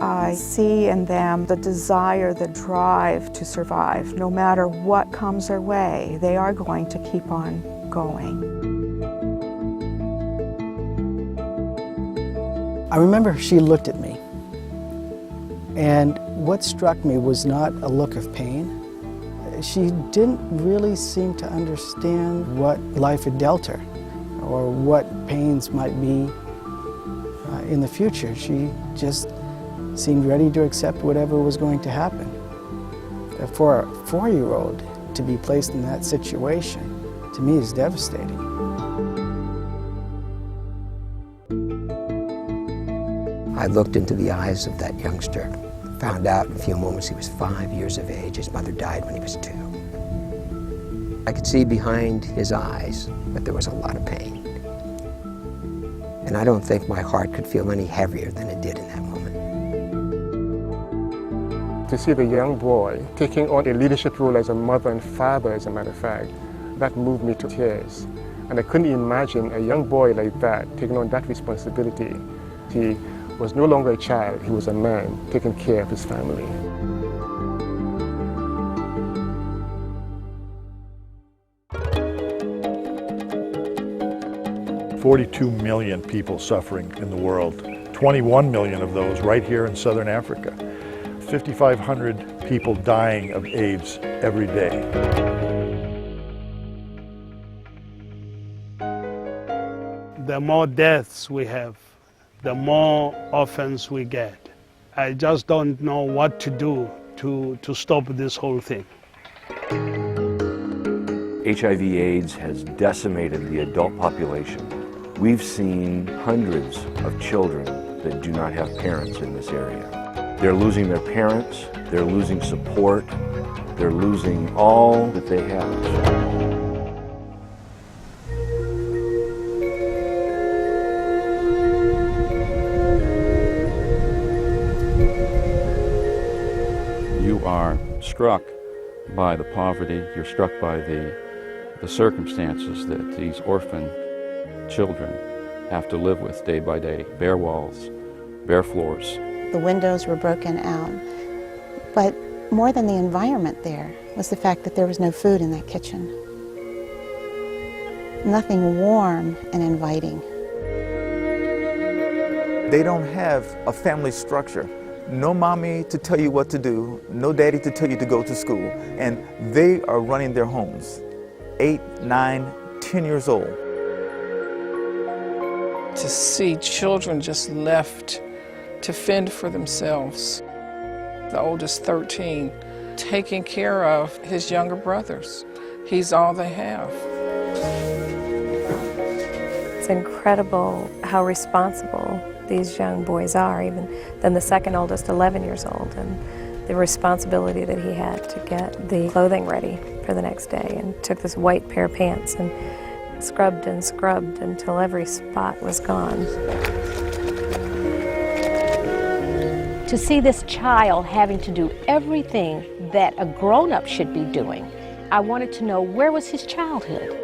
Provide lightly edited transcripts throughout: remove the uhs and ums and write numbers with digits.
I see in them the desire, the drive to survive. No matter what comes their way, they are going to keep on going. I remember she looked at me, and what struck me was not a look of pain. She didn't really seem to understand what life had dealt her or what pains might be in the future. She just seemed ready to accept whatever was going to happen. For a 4-year-old to be placed in that situation, to me, is devastating. I looked into the eyes of that youngster, found out in a few moments he was 5 years of age. His mother died when he was 2. I could see behind his eyes that there was a lot of pain. And I don't think my heart could feel any heavier than it did in that moment. To see the young boy taking on a leadership role as a mother and father, as a matter of fact, that moved me to tears. And I couldn't imagine a young boy like that taking on that responsibility. He was no longer a child, he was a man taking care of his family. "42 million people suffering in the world, 21 million of those right here in southern Africa. 5,500 people dying of AIDS every day." The more deaths we have, the more orphans we get. I just don't know what to do to stop this whole thing. HIV/AIDS has decimated the adult population. We've seen hundreds of children that do not have parents in this area. They're losing their parents, they're losing support, they're losing all that they have. You are struck by the poverty, you're struck by the circumstances that these orphan children have to live with day by day. Bare walls, bare floors. The windows were broken out, but more than the environment there was the fact that there was no food in that kitchen. Nothing warm and inviting. They don't have a family structure. No mommy to tell you what to do, no daddy to tell you to go to school, and they are running their homes, 8, 9, 10 years old. To see children just left to fend for themselves. The oldest, 13, taking care of his younger brothers. He's all they have. It's incredible how responsible these young boys are, even than the second oldest, 11 years old, and the responsibility that he had to get the clothing ready for the next day, and took this white pair of pants and scrubbed and scrubbed until every spot was gone. To see this child having to do everything that a grown-up should be doing, I wanted to know, where was his childhood?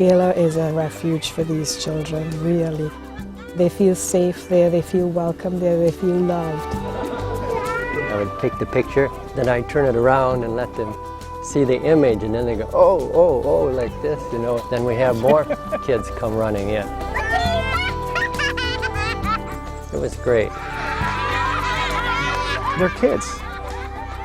Nhengelo is a refuge for these children, really. They feel safe there, they feel welcome there, they feel loved. I would take the picture, then I'd turn it around and let them see the image, and then they go, oh, oh, oh, like this, you know. Then we have more kids come running in. It was great. They're kids.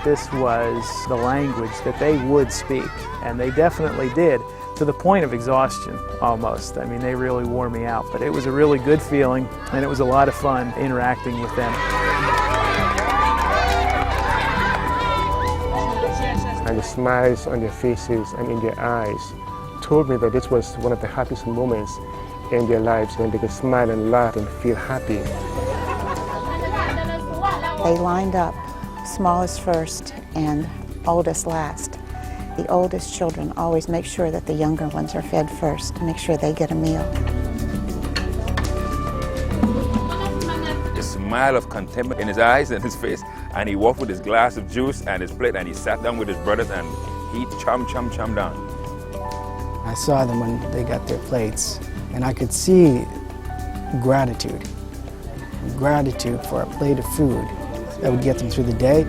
This was the language that they would speak, and they definitely did, to the point of exhaustion, almost. I mean, they really wore me out, but it was a really good feeling, and it was a lot of fun interacting with them. And the smiles on their faces and in their eyes told me that this was one of the happiest moments in their lives, when they could smile and laugh and feel happy. They lined up, smallest first and oldest last. The oldest children always make sure that the younger ones are fed first to make sure they get a meal. A smile of contentment in his eyes and his face, and he walked with his glass of juice and his plate, and he sat down with his brothers, and he chommed down. I saw them when they got their plates, and I could see gratitude for a plate of food that would get them through the day.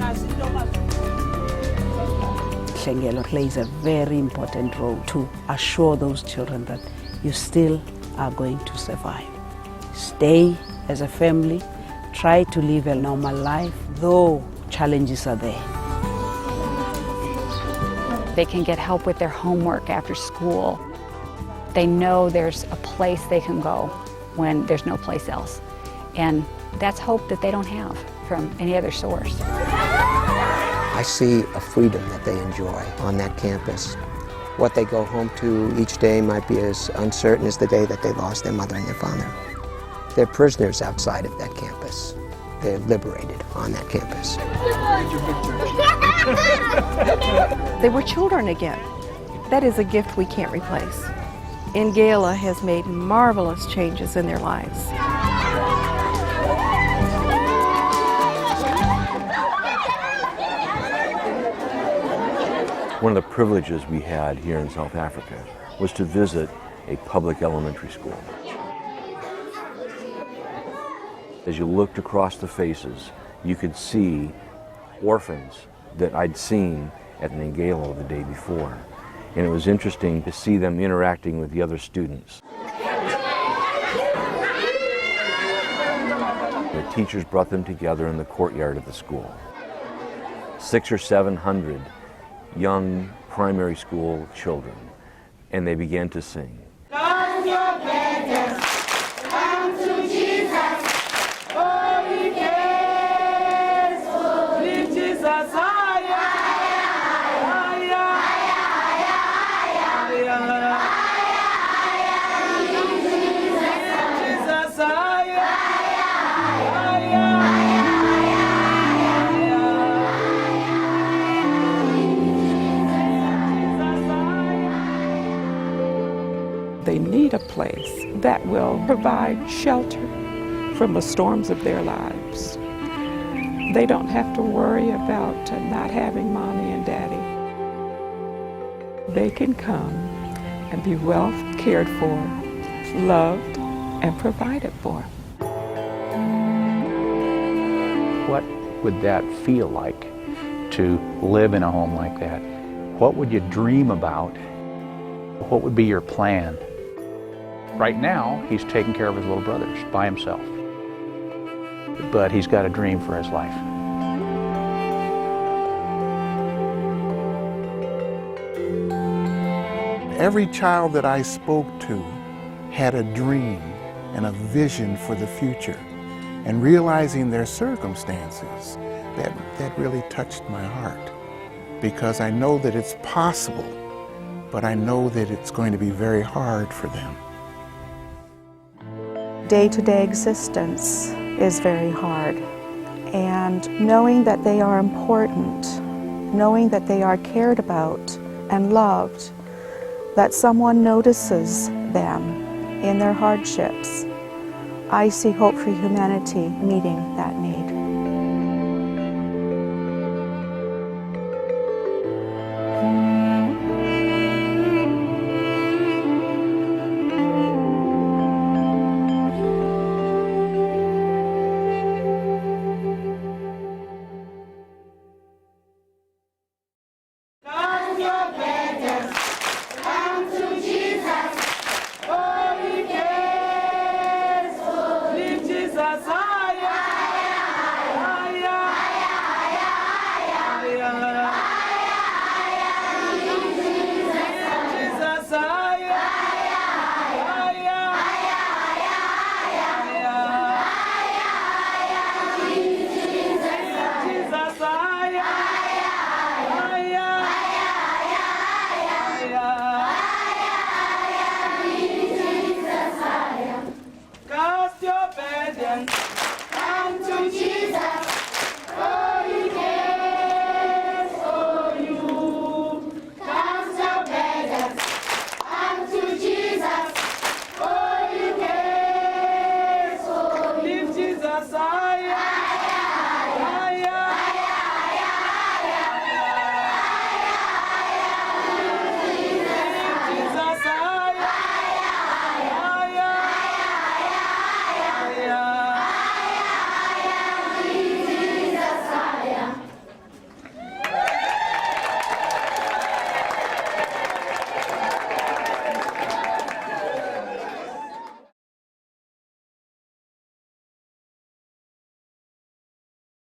Nhengelo plays a very important role to assure those children that you still are going to survive. Stay as a family, try to live a normal life, though challenges are there. They can get help with their homework after school. They know there's a place they can go when there's no place else. And that's hope that they don't have from any other source. I see a freedom that they enjoy on that campus. What they go home to each day might be as uncertain as the day that they lost their mother and their father. They're prisoners outside of that campus. They're liberated on that campus. They were children again. That is a gift we can't replace. Nhengelo has made marvelous changes in their lives. One of the privileges we had here in South Africa was to visit a public elementary school. As you looked across the faces, you could see orphans that I'd seen at Nhengelo the day before. And it was interesting to see them interacting with the other students. The teachers brought them together in the courtyard of the school. 600 or 700 young primary school children, and they began to sing. They need a place that will provide shelter from the storms of their lives. They don't have to worry about not having mommy and daddy. They can come and be well cared for, loved, and provided for. What would that feel like to live in a home like that? What would you dream about? What would be your plan? Right now, he's taking care of his little brothers by himself. But he's got a dream for his life. Every child that I spoke to had a dream and a vision for the future. And realizing their circumstances, that really touched my heart. Because I know that it's possible, but I know that it's going to be very hard for them. Day-to-day existence is very hard, and knowing that they are important, knowing that they are cared about and loved, that someone notices them in their hardships, I see Hope for Humanity meeting that need.